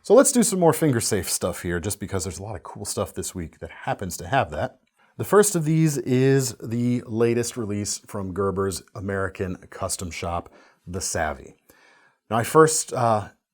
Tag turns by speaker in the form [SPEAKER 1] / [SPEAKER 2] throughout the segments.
[SPEAKER 1] So let's do some more finger safe stuff here, just because there's a lot of cool stuff this week that happens to have that. The first of these is the latest release from Gerber's American custom shop, the Savvy. Now I first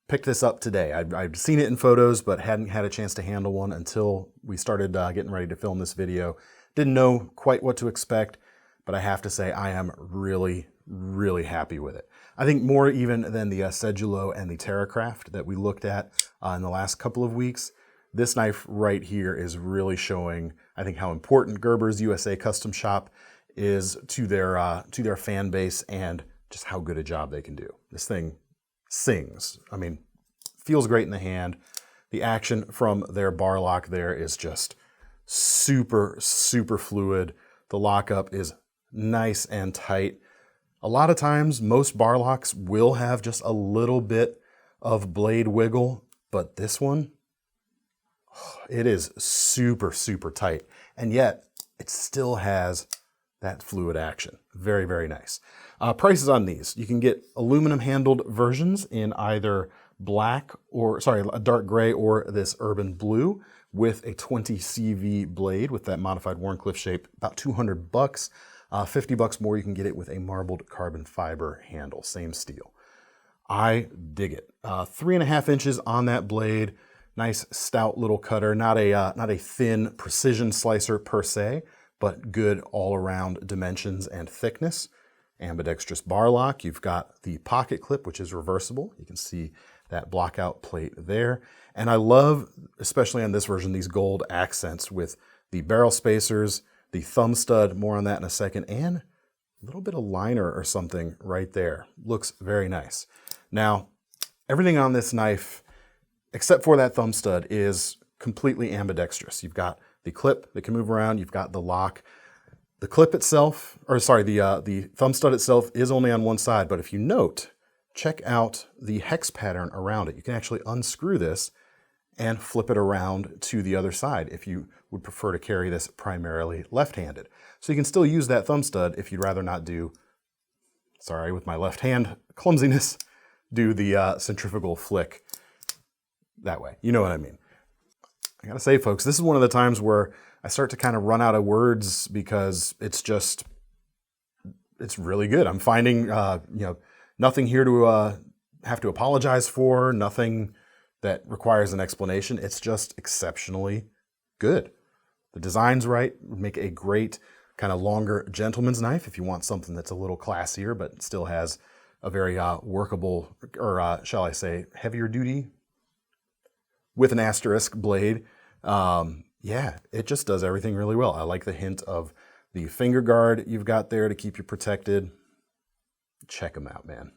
[SPEAKER 1] picked this up today. I'd seen it in photos, but hadn't had a chance to handle one until we started getting ready to film this video. Didn't know quite what to expect, but I have to say I am really, really happy with it. I think more even than the Sedulo and the Terracraft that we looked at in the last couple of weeks. This knife right here is really showing, I think, how important Gerber's USA Custom Shop is to their fan base and just how good a job they can do. This thing sings. I mean, feels great in the hand. The action from their bar lock there is just super, super fluid. The lockup is nice and tight. A lot of times, most bar locks will have just a little bit of blade wiggle, but this one, it is super, super tight. And yet, it still has that fluid action. Very, very nice. Prices on these. You can get aluminum handled versions in either a dark gray or this urban blue with a 20 CV blade with that modified Wharncliffe shape, about $200. $50 more, you can get it with a marbled carbon fiber handle, same steel. I dig it. 3.5 inches on that blade. Nice stout little cutter. Not a thin precision slicer per se, but good all around dimensions and thickness. Ambidextrous bar lock. You've got the pocket clip, which is reversible. You can see that blockout plate there. And I love, especially on this version, these gold accents with the barrel spacers, the thumb stud, more on that in a second, and a little bit of liner or something right there. Looks very nice. Now, everything on this knife, except for that thumb stud, is completely ambidextrous. You've got the clip that can move around, you've got the lock. The clip itself, the thumb stud itself is only on one side, but if you note, check out the hex pattern around it. You can actually unscrew this and flip it around to the other side if you would prefer to carry this primarily left-handed. So you can still use that thumb stud if you'd rather not do, with my left hand clumsiness, do the centrifugal flick that way. You know what I mean. I gotta say, folks, this is one of the times where I start to kind of run out of words because it's really good. I'm finding, nothing here to have to apologize for, nothing that requires an explanation. It's just exceptionally good. The design's right, would make a great kind of longer gentleman's knife if you want something that's a little classier, but still has a very workable, or shall I say, heavier duty with an asterisk blade. Yeah, it just does everything really well. I like the hint of the finger guard you've got there to keep you protected. Check them out, man.